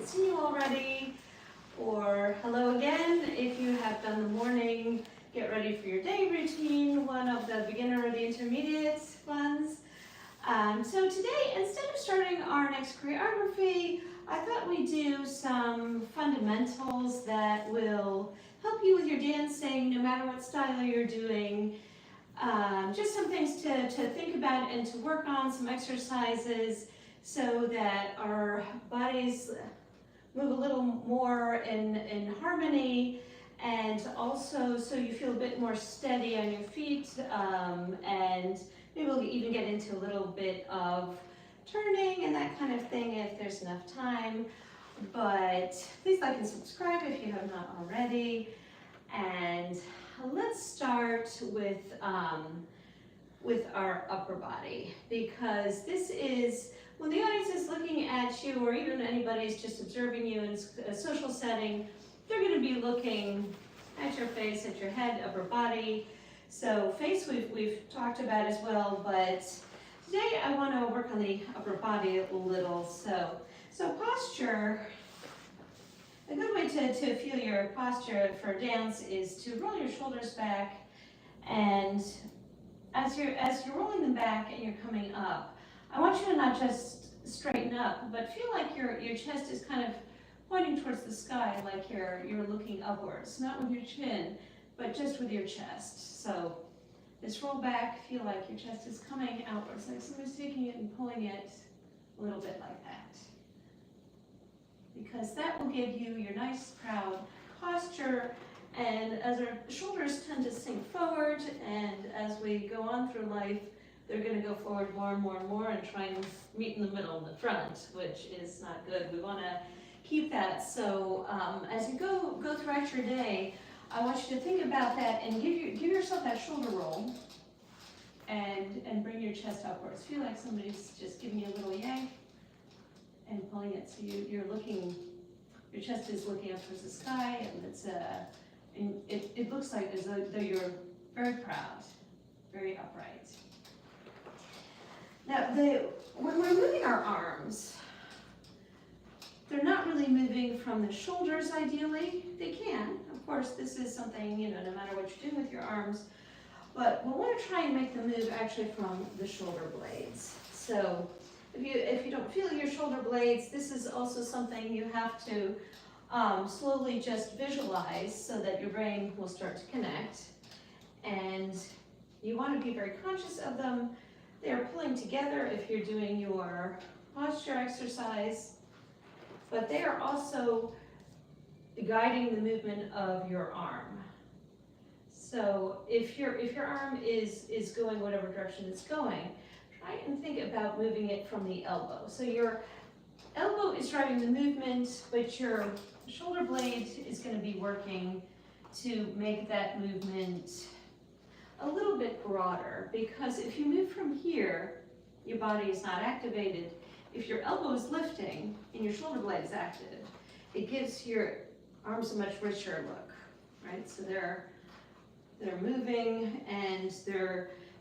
haven't seen you already, or hello again if you have done the morning get ready for your day routine, one of the beginner or the intermediate ones. So today, instead of starting our next choreography, I thought we'd do some fundamentals that will help you with your dancing, no matter what style you're doing. Just some things to think about and to work on, some exercises so that our bodies move a little more in harmony, and also so you feel a bit more steady on your feet, and maybe we'll even get into a little bit of turning and that kind of thing if there's enough time. But please like and subscribe if you have not already. And let's start with our upper body, because this is, when the audience is looking at you, or even anybody's just observing you in a social setting, they're going to be looking at your face, at your head, upper body. So face we've talked about as well, but today I want to work on the upper body a little. So posture, a good way to feel your posture for dance is to roll your shoulders back, and as you're rolling them back and you're coming up, I want you to not just straighten up, but feel like your chest is kind of pointing towards the sky, like you're looking upwards, not with your chin, but just with your chest. So this roll back, feel like your chest is coming outwards, like somebody's taking it and pulling it a little bit like that. Because that will give you your nice, proud posture. And as our shoulders tend to sink forward, and as we go on through life, they're going to go forward more and more and more and try and meet in the middle in the front, which is not good. We want to keep that. So as you go throughout your day, I want you to think about that and give yourself that shoulder roll, and bring your chest upwards. Feel like somebody's just giving you a little yank and pulling it. So you're looking, your chest is looking up towards the sky, and it looks like as though you're very proud, very upright. Now, when we're moving our arms, they're not really moving from the shoulders ideally. They can, of course, this is something, no matter what you're doing with your arms, but we'll want to try and make the move actually from the shoulder blades. So if you don't feel your shoulder blades, this is also something you have to slowly just visualize so that your brain will start to connect. And you want to be very conscious of them. They are pulling together if you're doing your posture exercise, but they are also guiding the movement of your arm. So if your arm is going whatever direction it's going, try and think about moving it from the elbow. So your elbow is driving the movement, but your shoulder blade is going to be working to make that movement a little bit broader, because if you move from here, your body is not activated. If your elbow is lifting and your shoulder blade is active, it gives your arms a much richer look, right? So they're moving, and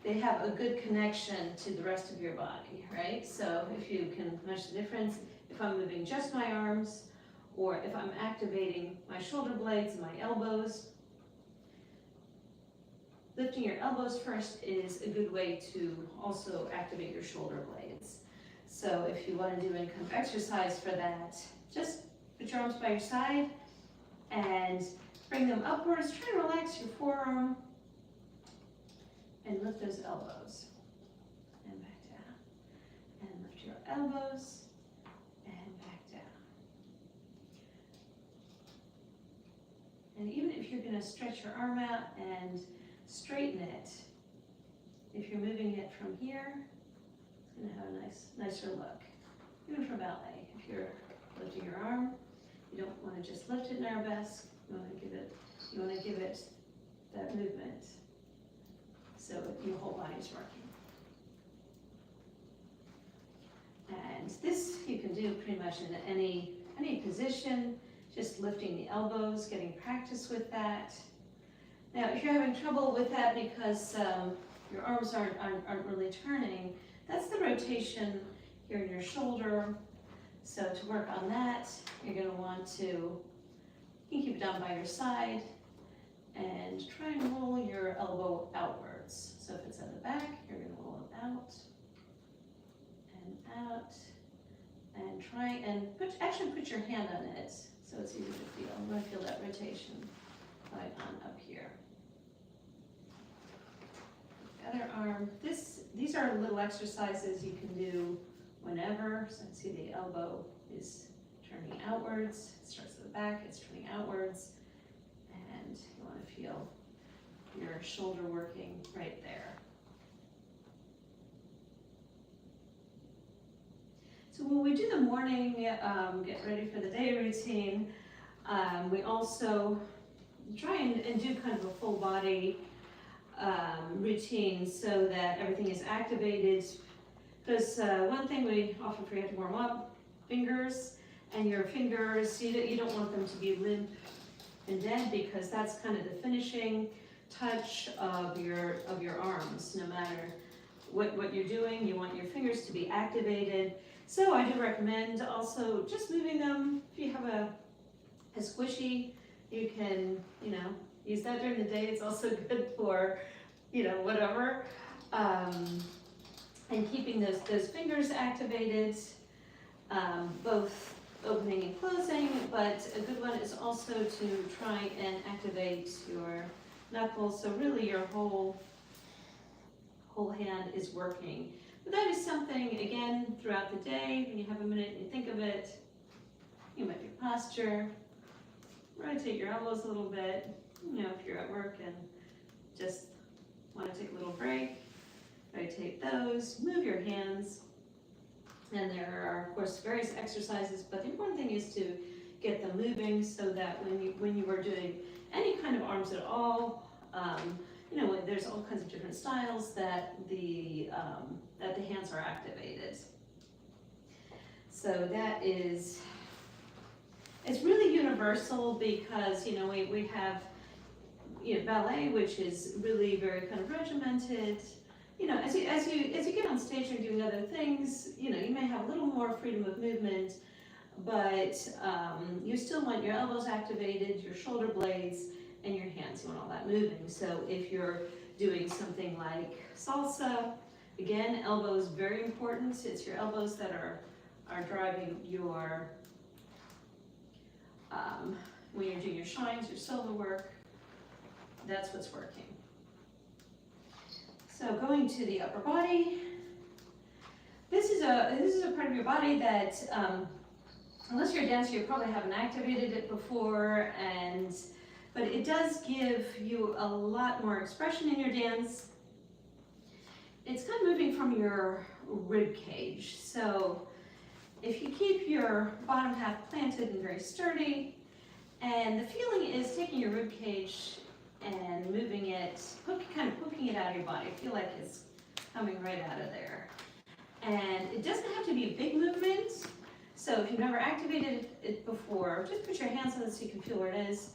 they have a good connection to the rest of your body, right? So if you can measure the difference, if I'm moving just my arms, or if I'm activating my shoulder blades and my elbows. Lifting your elbows first is a good way to also activate your shoulder blades. So if you want to do any kind of exercise for that, just put your arms by your side and bring them upwards. Try to relax your forearm and lift those elbows. And back down. And lift your elbows and back down. And even if you're going to stretch your arm out and straighten it, if you're moving it from here, it's going to have a nicer look. Even for ballet, if you're lifting your arm, you don't want to just lift it in arabesque. You want to give it that movement so your whole body is working. And this you can do pretty much in any position, just lifting the elbows, getting practice with that. Now, if you're having trouble with that because your arms aren't really turning, that's the rotation here in your shoulder. So to work on that, you're going to want to, you can keep it down by your side and try and roll your elbow outwards. So if it's at the back, you're going to roll it out and out, and try and actually put your hand on it so it's easy to feel. I'm going to feel that rotation right on up here. Other arm. These are little exercises you can do whenever. So see the elbow is turning outwards. It starts at the back, it's turning outwards. And you want to feel your shoulder working right there. So when we do the morning, get ready for the day routine, we also try and do kind of a full body routine so that everything is activated. Because one thing we often forget to warm up, fingers, and your fingers, you don't want them to be limp and dead, because that's kind of the finishing touch of your arms. No matter what you're doing, you want your fingers to be activated. So I do recommend also just moving them. If you have a squishy, you can, use that during the day. It's also good for, whatever. And keeping those fingers activated, both opening and closing, but a good one is also to try and activate your knuckles, so really your whole hand is working. But that is something, again, throughout the day, when you have a minute and you think of it, you might your posture, rotate your elbows a little bit, if you're at work and just want to take a little break, rotate those, move your hands. And there are, of course, various exercises, but the important thing is to get them moving so that when you are doing any kind of arms at all, there's all kinds of different styles that the hands are activated. So that is, it's really universal because, we have, ballet, which is really very kind of regimented. As you get on stage and doing other things, you may have a little more freedom of movement, but you still want your elbows activated, your shoulder blades, and your hands. You want all that moving. So if you're doing something like salsa, again, elbows very important. It's your elbows that are driving your, when you're doing your shines, your solo work, that's what's working. So going to the upper body, this is a part of your body that, unless you're a dancer, you probably haven't activated it before, but it does give you a lot more expression in your dance. It's kind of moving from your rib cage. So if you keep your bottom half planted and very sturdy, and the feeling is taking your rib cage and moving it, kind of poking it out of your body. Feel like it's coming right out of there. And it doesn't have to be a big movement. So if you've never activated it before, just put your hands on it so you can feel where it is,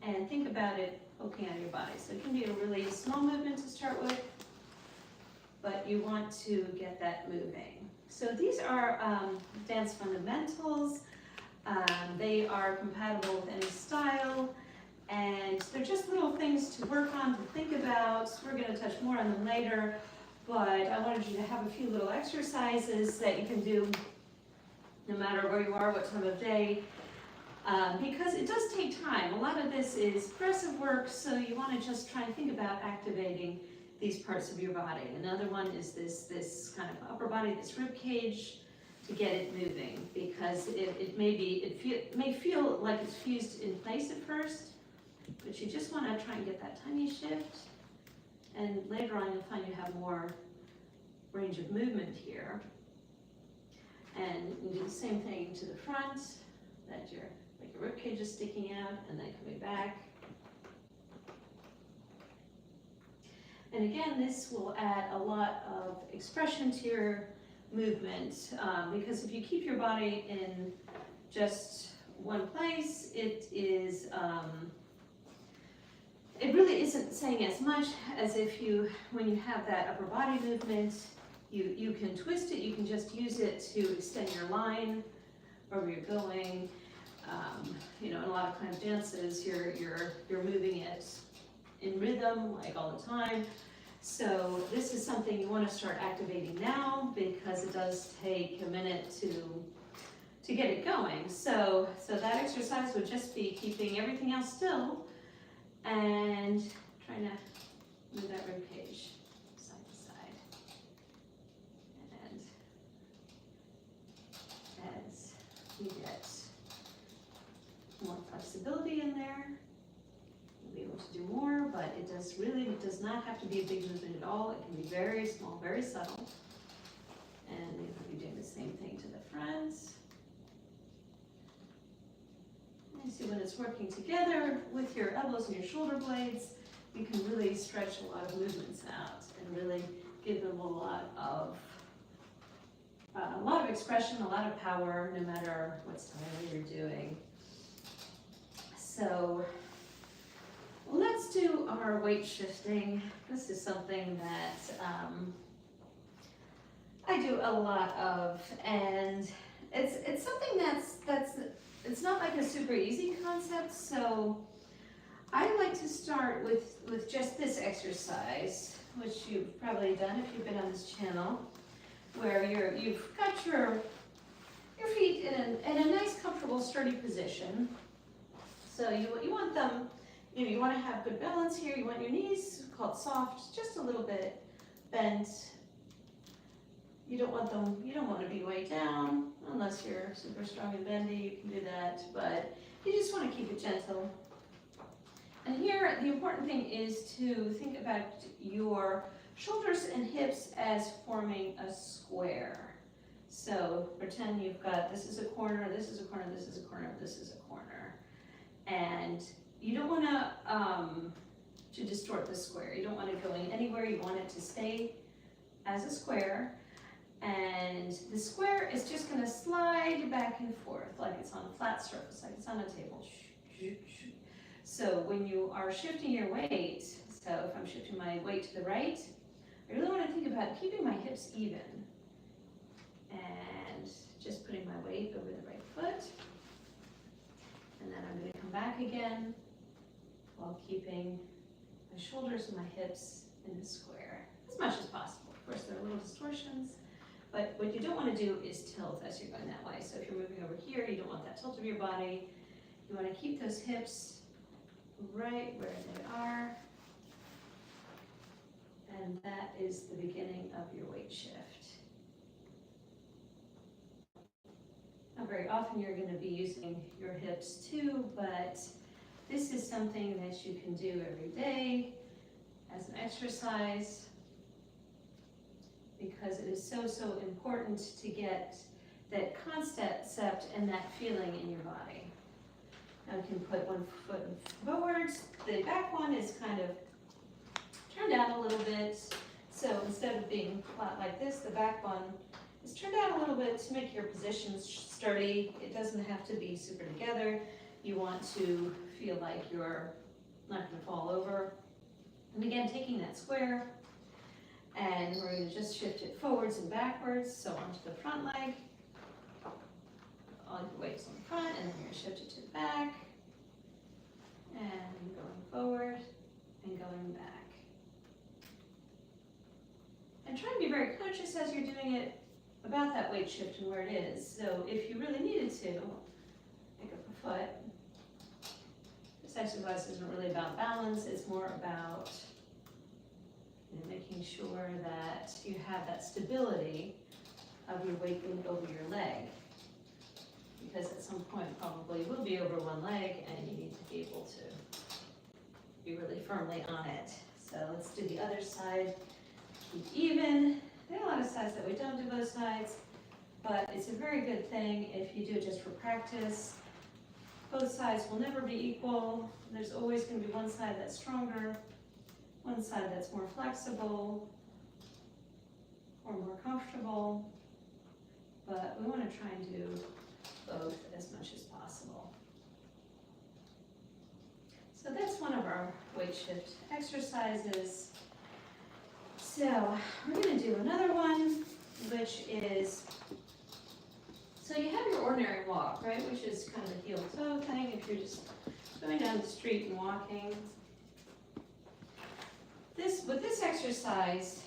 and think about it poking out of your body. So it can be a really small movement to start with, but you want to get that moving. So these are dance fundamentals. They are compatible with any style. And they're just little things to work on, to think about. We're going to touch more on them later, but I wanted you to have a few little exercises that you can do no matter where you are, what time of day, because it does take time. A lot of this is progressive work, so you want to just try and think about activating these parts of your body. Another one is this kind of upper body, this rib cage, to get it moving, because it may feel like it's fused in place at first, but you just want to try and get that tiny shift, and later on you'll find you have more range of movement here. And you do the same thing to the front, that your ribcage is sticking out and then coming back. And again, this will add a lot of expression to your movement, because if you keep your body in just one place, it really isn't saying as much as if when you have that upper body movement, you can twist it, you can just use it to extend your line, wherever you're going. You know, in a lot of kind of dances, you're moving it in rhythm, like all the time. So this is something you want to start activating now, because it does take a minute to get it going. So that exercise would just be keeping everything else still and trying to move that rib cage side to side. And as you get more flexibility in there, you'll be able to do more, but it does not have to be a big movement at all. It can be very small, very subtle. And you'll be doing the same thing to the front. And you see when it's working together with your elbows and your shoulder blades, you can really stretch a lot of movements out and really give them a lot of expression, a lot of power, no matter what style you're doing. So let's do our weight shifting. This is something that I do a lot of, and it's something that's it's not like a super easy concept. So I like to start with just this exercise, which you've probably done if you've been on this channel, where you've got your feet in a nice, comfortable, sturdy position. So you want them, you want to have good balance here. You want your knees, called soft, just a little bit bent. You don't want to be way down, unless you're super strong and bendy, you can do that, but you just want to keep it gentle. And here, the important thing is to think about your shoulders and hips as forming a square. So pretend you've got, this is a corner, this is a corner, this is a corner, this is a corner. And you don't want to distort the square. You don't want it going anywhere. You want it to stay as a square. And the square is just going to slide back and forth like it's on a flat surface, like it's on a table. So when you are shifting your weight, so if I'm shifting my weight to the right, I really want to think about keeping my hips even and just putting my weight over the right foot. And then I'm going to come back again while keeping my shoulders and my hips in the square as much as possible. Of course, there are little distortions, but what you don't want to do is tilt as you're going that way. So if you're moving over here, you don't want that tilt of your body. You want to keep those hips right where they are. And that is the beginning of your weight shift. Now, very often you're going to be using your hips too, but this is something that you can do every day as an exercise, because it is so important to get that concept and that feeling in your body. Now you can put one foot forwards. The back one is kind of turned out a little bit. So instead of being flat like this, the back one is turned out a little bit to make your position sturdy. It doesn't have to be super together. You want to feel like you're not going to fall over. And again, taking that square, and we're going to just shift it forwards and backwards, so onto the front leg. All your weight's on the front, and then you're going to shift it to the back, and going forward, and going back. And try to be very conscious as you're doing it about that weight shift and where it is. So if you really needed to, pick up a foot. This exercise isn't really about balance, it's more about making sure that you have that stability of your weight being over your leg. Because at some point probably will be over one leg and you need to be able to be really firmly on it. So let's do the other side. Keep even. There are a lot of sides that we don't do both sides, but it's a very good thing if you do it just for practice. Both sides will never be equal. There's always going to be one side that's stronger, one side that's more flexible or more comfortable, but we want to try and do both as much as possible. So that's one of our weight shift exercises. So we're going to do another one, which is So you have your ordinary walk, right, which is kind of a heel-toe thing if you're just going down the street and walking. With this exercise,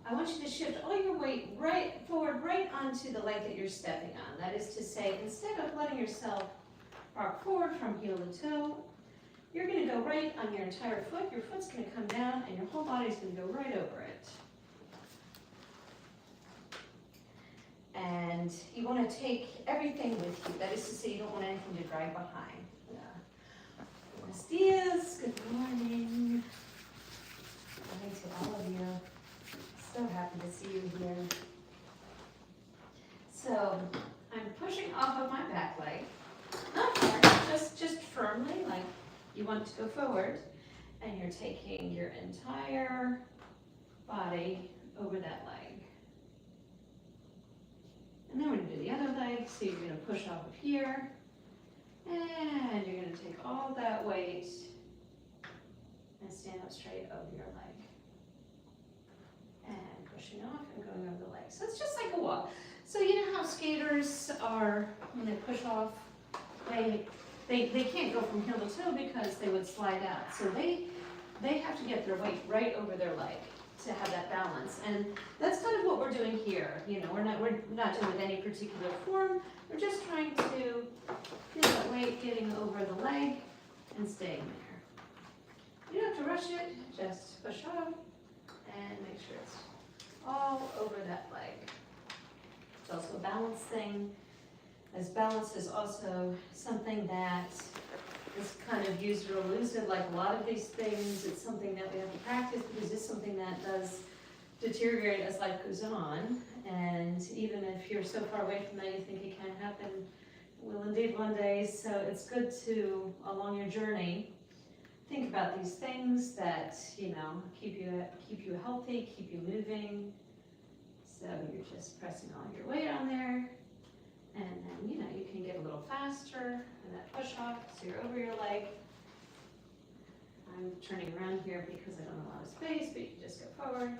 I want you to shift all your weight right forward, right onto the leg that you're stepping on. That is to say, instead of letting yourself rock forward from heel to toe, you're going to go right on your entire foot. Your foot's going to come down and your whole body's going to go right over it. And you want to take everything with you. That is to say, you don't want anything to drag behind. Buenos dias, good morning. Hi to all of you. So happy to see you here. So, I'm pushing off of my back leg. Not hard, just firmly, like you want to go forward. And you're taking your entire body over that leg. And then we're going to do the other leg, so you're going to push off of here, and you're going to take all that weight and stand up straight over your leg. And pushing off and going over the leg. So it's just like a walk. So you know how skaters are, when they push off, they can't go from heel to toe because they would slide out. So they have to get their weight right over their leg to have that balance, and that's kind of what we're doing here. You know, we're not doing it with any particular form. We're just trying to feel that weight getting over the leg and staying there. You don't have to rush it. Just push off and make sure it's all over that leg. It's also a balance thing, as balance is also something that is kind of use it or lose it. Like a lot of these things, it's something that we have to practice because it's something that does deteriorate as life goes on. And even if you're so far away from that, you think it can't happen, it will indeed one day. So it's good to, along your journey, think about these things that, you know, keep you healthy, keep you moving. So you're just pressing all your weight on there. And then, you know, you can get a little faster and that push off, so you're over your leg. I'm turning around here because I don't have a lot of space, but you can just go forward.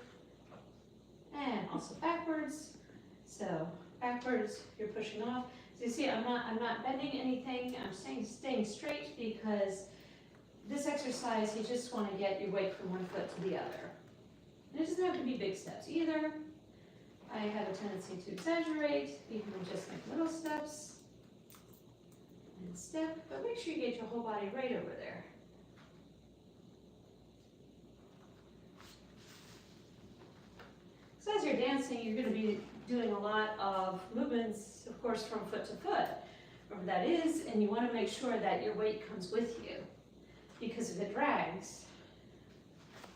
And also backwards. So backwards, you're pushing off. So you see, I'm not bending anything. I'm staying straight because this exercise, you just want to get your weight from one foot to the other. And it doesn't have to be big steps either. I have a tendency to exaggerate. You can just make little steps and step, but make sure you get your whole body right over there. So as you're dancing, you're going to be doing a lot of movements, of course, from foot to foot, wherever that is, and you want to make sure that your weight comes with you, because if it drags,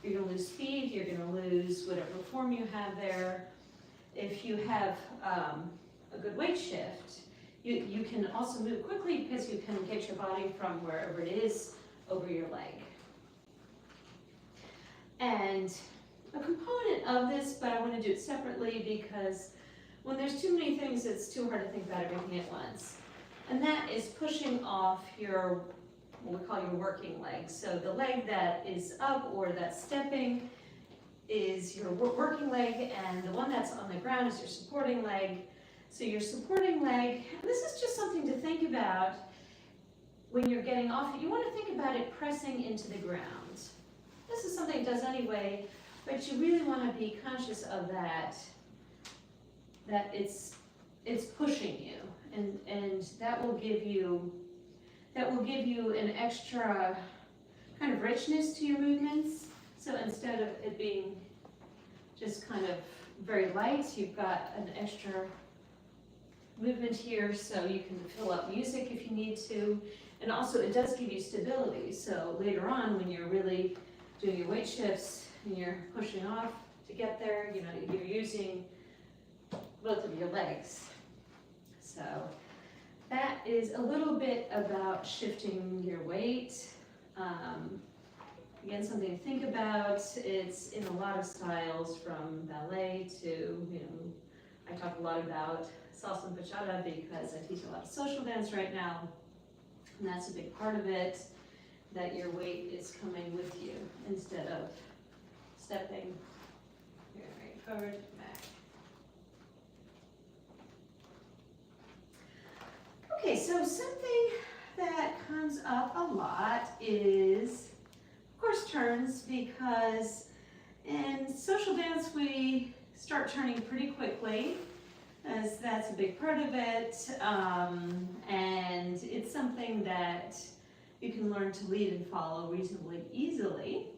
you're going to lose speed, you're going to lose whatever form you have there. If you have a good weight shift, you can also move quickly because you can get your body from wherever it is over your leg. And a component of this, but I want to do it separately because when there's too many things, it's too hard to think about everything at once. And that is pushing off your, what we call your working leg. So the leg that is up or that's stepping is your working leg, and the one that's on the ground is your supporting leg. So your supporting leg, and this is just something to think about when you're getting off it. You want to think about it pressing into the ground. This is something it does anyway, but you really want to be conscious of that it's pushing you, and that will give you an extra kind of richness to your movements. So instead of it being just kind of very light, you've got an extra movement here, so you can fill up music if you need to. And also it does give you stability. So later on, when you're really doing your weight shifts and you're pushing off to get there, you know, you're using both of your legs. So that is a little bit about shifting your weight. Again, something to think about. It's in a lot of styles, from ballet to, you know, I talk a lot about salsa and bachata because I teach a lot of social dance right now, and that's a big part of it, that your weight is coming with you instead of stepping. You're right forward, back. Okay, so something that comes up a lot is, of course, turns, because in social dance we start turning pretty quickly, as that's a big part of it, and it's something that you can learn to lead and follow reasonably easily.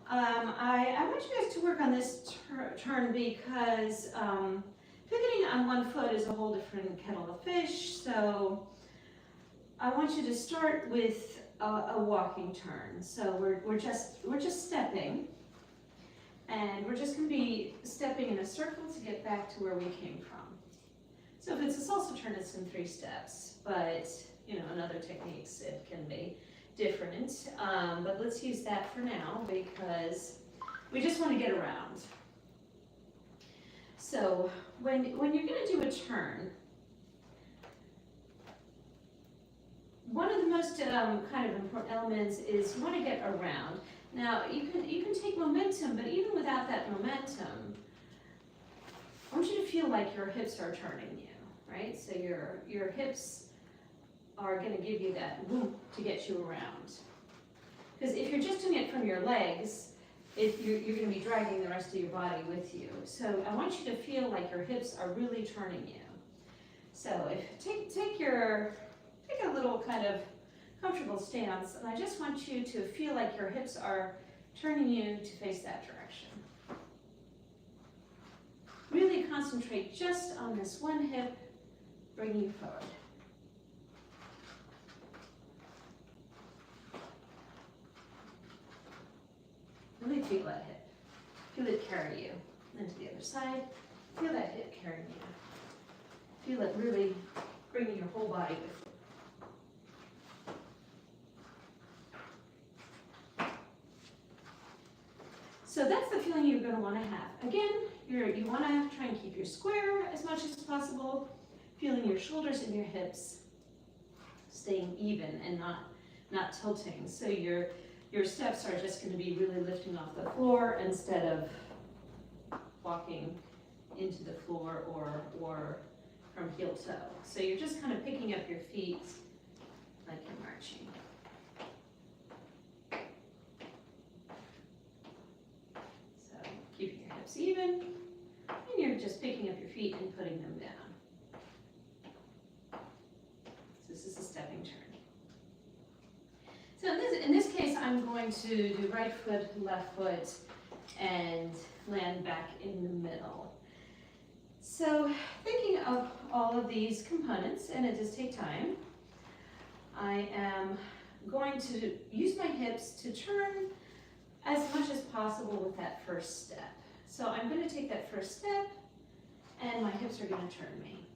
I want you guys to work on this turn because pivoting on one foot is a whole different kettle of fish, so I want you to start with a walking turn. So we're just stepping, and we're just going to be stepping in a circle to get back to where we came from. So if it's a salsa turn, it's in 3 steps, but in other techniques it can be different. But let's use that for now because we just want to get around. So when you're going to do a turn, one of the most kind of important elements is you want to get around. Now you can take momentum, but even without that momentum, I want you to feel like your hips are turning you, right? So your hips are going to give you that whoop to get you around. Because if you're just doing it from your legs, you're going to be dragging the rest of your body with you. So I want you to feel like your hips are really turning you. So take a little kind of comfortable stance, and I just want you to feel like your hips are turning you to face that direction. Really concentrate just on this one hip, bringing you forward. Really feel that hip. Feel it carry you. Then to the other side, feel that hip carrying you. Feel it really bringing your whole body with you. So that's the feeling you're going to want to have. Again, you want to try and keep your square as much as possible, feeling your shoulders and your hips staying even and not tilting. So your steps are just going to be really lifting off the floor instead of walking into the floor or from heel to toe. So you're just kind of picking up your feet like you're marching. So keeping your hips even, and you're just picking up your feet and putting them down. So this is a stepping turn. So in this case, I'm going to do right foot, left foot, and land back in the middle. So thinking of all of these components, and it does take time, I am going to use my hips to turn as much as possible with that first step. So I'm going to take that first step, and my hips are going to turn me.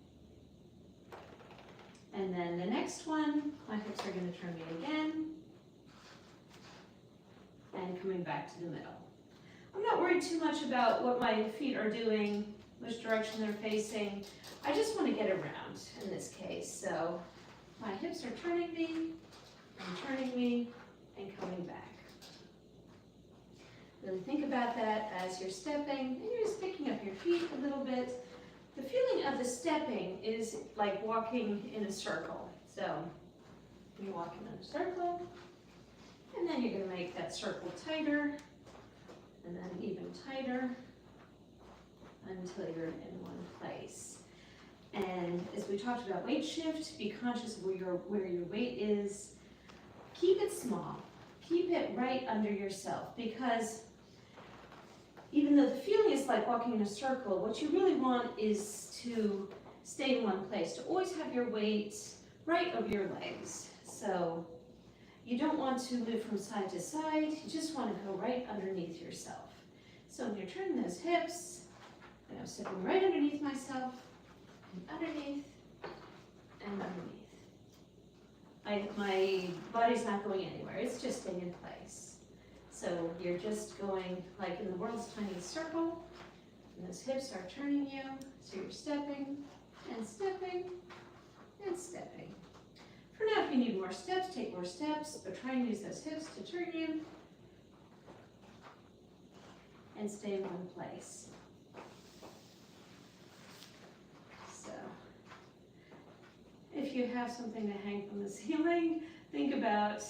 And then the next one, my hips are going to turn me again, and coming back to the middle. I'm not worried too much about what my feet are doing, which direction they're facing. I just want to get around in this case. So my hips are turning me, and coming back. Really think about that as you're stepping, and you're just picking up your feet a little bit. The feeling of the stepping is like walking in a circle. So you're walking in a circle, and then you're going to make that circle tighter, and then even tighter until you're in one place. And as we talked about weight shift, be conscious of where your weight is. Keep it small. Keep it right under yourself, because even though the feeling is like walking in a circle, what you really want is to stay in one place, to always have your weight right over your legs. So you don't want to move from side to side, you just want to go right underneath yourself. So when you're turning those hips, and I'm stepping right underneath myself, and underneath, and underneath. My body's not going anywhere, it's just staying in place. So you're just going like in the world's tiniest circle, and those hips are turning you, so you're stepping, and stepping, and stepping. For now, if you need more steps, take more steps, but try and use those hips to turn you, and stay in one place. If if you have something to hang from the ceiling, think about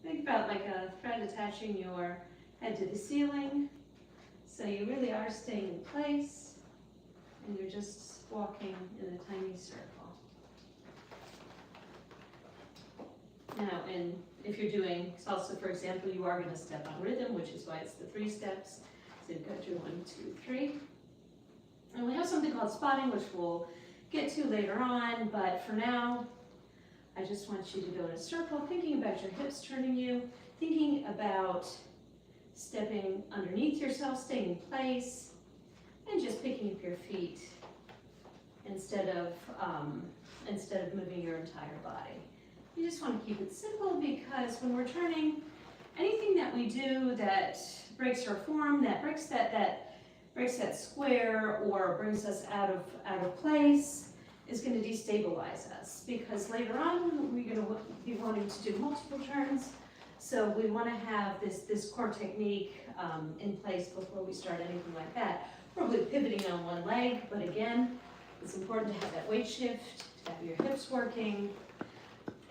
like a thread attaching your head to the ceiling. So you really are staying in place and you're just walking in a tiny circle. Now, and if you're doing salsa, for example, you are going to step on rhythm, which is why it's the 3 steps. So you've got your 1, 2, 3. And we have something called spotting, which we'll get to later on, but for now, I just want you to go in a circle, thinking about your hips turning you, thinking about stepping underneath yourself, staying in place, and just picking up your feet instead of moving your entire body. You just want to keep it simple because when we're turning, anything that we do that breaks our form, that breaks that square or brings us out of place is going to destabilize us, because later on we're going to be wanting to do multiple turns. So we want to have this core technique in place before we start anything like that. Probably pivoting on one leg, but again, it's important to have that weight shift, to have your hips working.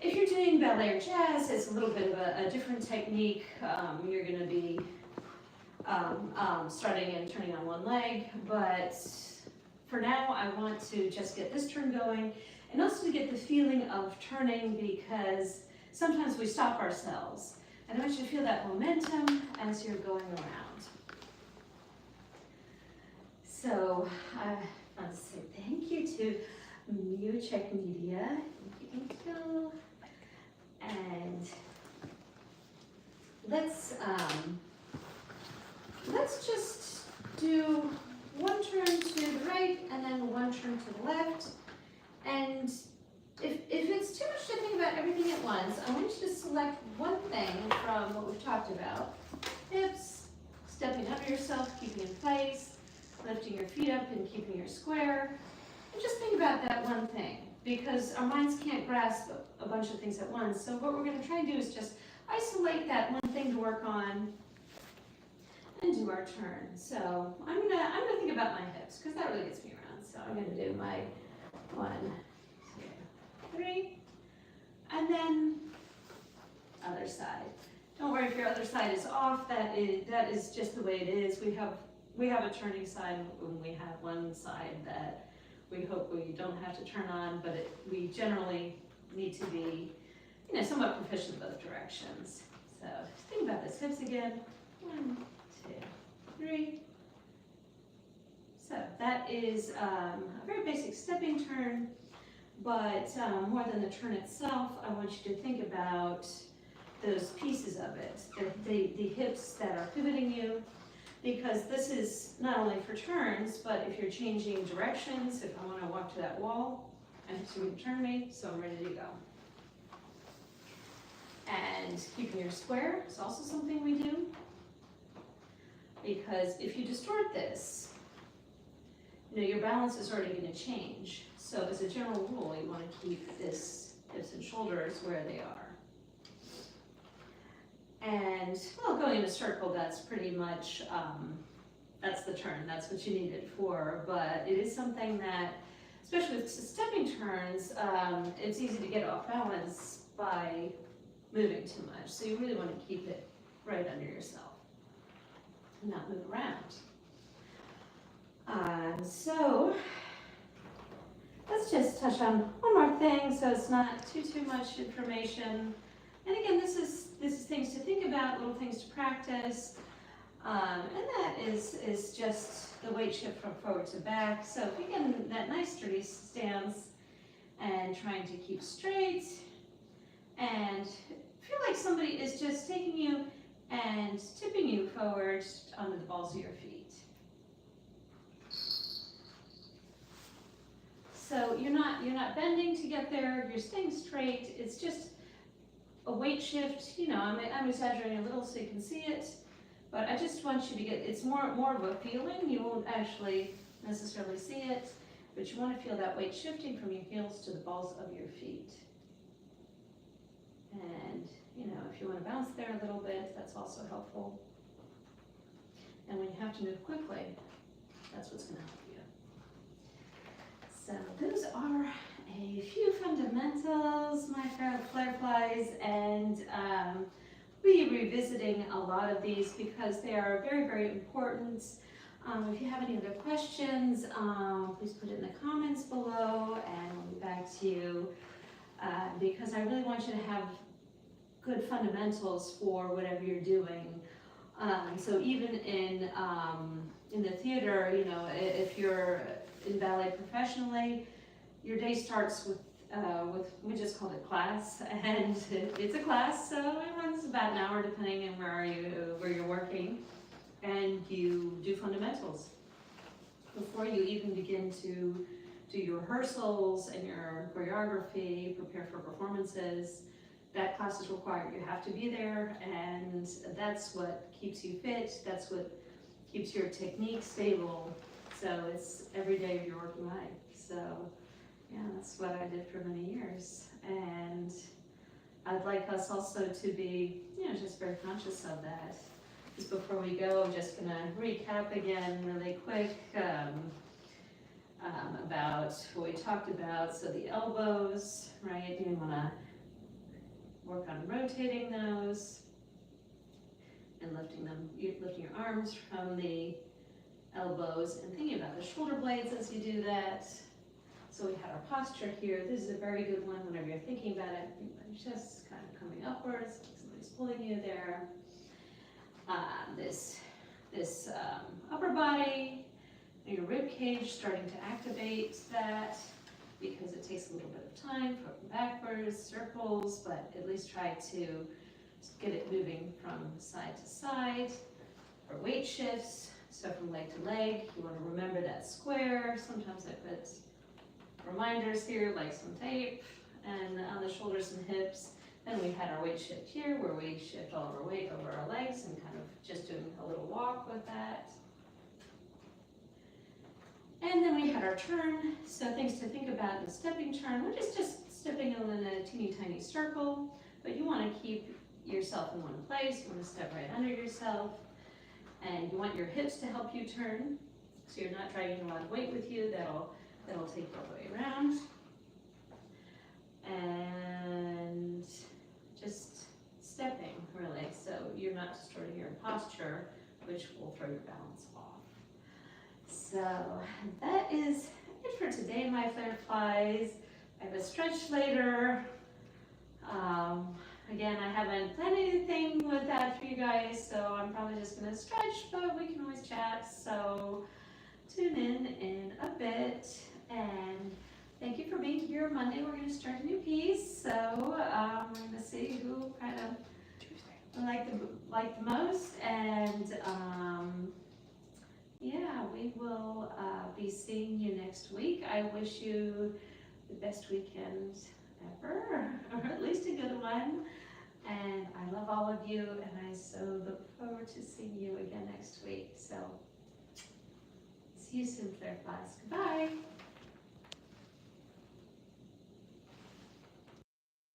If you're doing ballet or jazz, it's a little bit of a different technique. You're going to be starting and turning on one leg, but for now I want to just get this turn going and also to get the feeling of turning, because sometimes we stop ourselves. And I want you to feel that momentum as you're going around. So I want to say thank you to MioCheck Media. Thank you. And let's just do one turn to the right and then one turn to the left. And if it's too much to think about everything at once, I want you to select one thing from what we've talked about. Hips, stepping under yourself, keeping in place, lifting your feet up and keeping your square. And just think about that one thing, because our minds can't grasp a bunch of things at once. So what we're going to try and do is just isolate that one thing to work on and do our turn. So I'm gonna think about my hips, because that really gets me around. So I'm gonna do my 1, 2, 3, and then other side. Don't worry if your other side is off. That is just the way it is. We have a turning side when we have one side that we hope we don't have to turn on, but we generally need to be, somewhat proficient in both directions. So just think about this. Hips again. 1, 2, 3. So that is a very basic stepping turn, but more than the turn itself, I want you to think about those pieces of it, the hips that are pivoting you, because this is not only for turns, but if you're changing directions, if I want to walk to that wall, and hips are going to turn me, so I'm ready to go. And keeping your square is also something we do, because if you distort this, your balance is already going to change. So as a general rule, you want to keep this hips and shoulders where they are. And, well, going in a circle, that's pretty much, that's the turn. That's what you need it for. But it is something that, especially with stepping turns, it's easy to get off balance by moving too much. So you really want to keep it right under yourself and not move around. So let's just touch on one more thing, so it's not too much information. And again, this is things to think about, little things to practice, and that is just the weight shift from forward to back. So if you get in that nice sturdy stance and trying to keep straight, and feel like somebody is just taking you and tipping you forward onto the balls of your feet. So you're not bending to get there, you're staying straight. It's just a weight shift. I'm exaggerating a little so you can see it, but I just want you to get, it's more of a feeling. You won't actually necessarily see it, but you want to feel that weight shifting from your heels to the balls of your feet. And if you want to bounce there a little bit, that's also helpful. And when you have to move quickly, that's what's going to help you. So those are a few fundamentals, my flare flies, and we'll be revisiting a lot of these because they are very, very important. If you have any other questions, please put it in the comments below and we'll be back to you because I really want you to have good fundamentals for whatever you're doing. So even in the theater, you know, if you're in ballet professionally, your day starts with we just called it class, and it's a class, so it runs about an hour depending on where you're working, and you do fundamentals before you even begin to do your rehearsals and your choreography, prepare for performances. That class is required. You have to be there, and that's what keeps you fit. That's what keeps your technique stable. So it's every day of your working life. So yeah, that's what I did for many years. And I'd like us also to be, you know, just very conscious of that. Just before we go, I'm just gonna recap again really quick about what we talked about. So the elbows, right? You wanna work on rotating those and lifting your arms from the elbows and thinking about the shoulder blades as you do that. So we had our posture here. This is a very good one whenever you're thinking about it. Just kind of coming upwards, like somebody's pulling you there. This upper body, your rib cage, starting to activate that because it takes a little bit of time, from backwards, circles, but at least try to get it moving from side to side. Or weight shifts, so from leg to leg, you want to remember that square. Sometimes I put reminders here, like some tape, and on the shoulders and hips. Then we had our weight shift here, where we shift all of our weight over our legs and kind of just doing a little walk with that. And then we had our turn, so things to think about in the stepping turn, which is just stepping in a teeny tiny circle, but you want to keep yourself in one place. You want to step right under yourself, and you want your hips to help you turn, so you're not dragging a lot of weight with you. That'll take you all the way around. And just stepping, really, so you're not distorting your posture, which will throw your balance off. So that is it for today, my flare flies. I have a stretch later. Again, I haven't planned anything with that for you guys, so I'm probably just gonna stretch, but we can always chat, so tune in a bit. And thank you for being here. Monday we're gonna start a new piece, so we're gonna see who kind of liked the most, and yeah, we will be seeing you next week. I wish you the best weekend ever, or at least a good one. And I love all of you, and I so look forward to seeing you again next week. So see you soon, flare flies. Goodbye.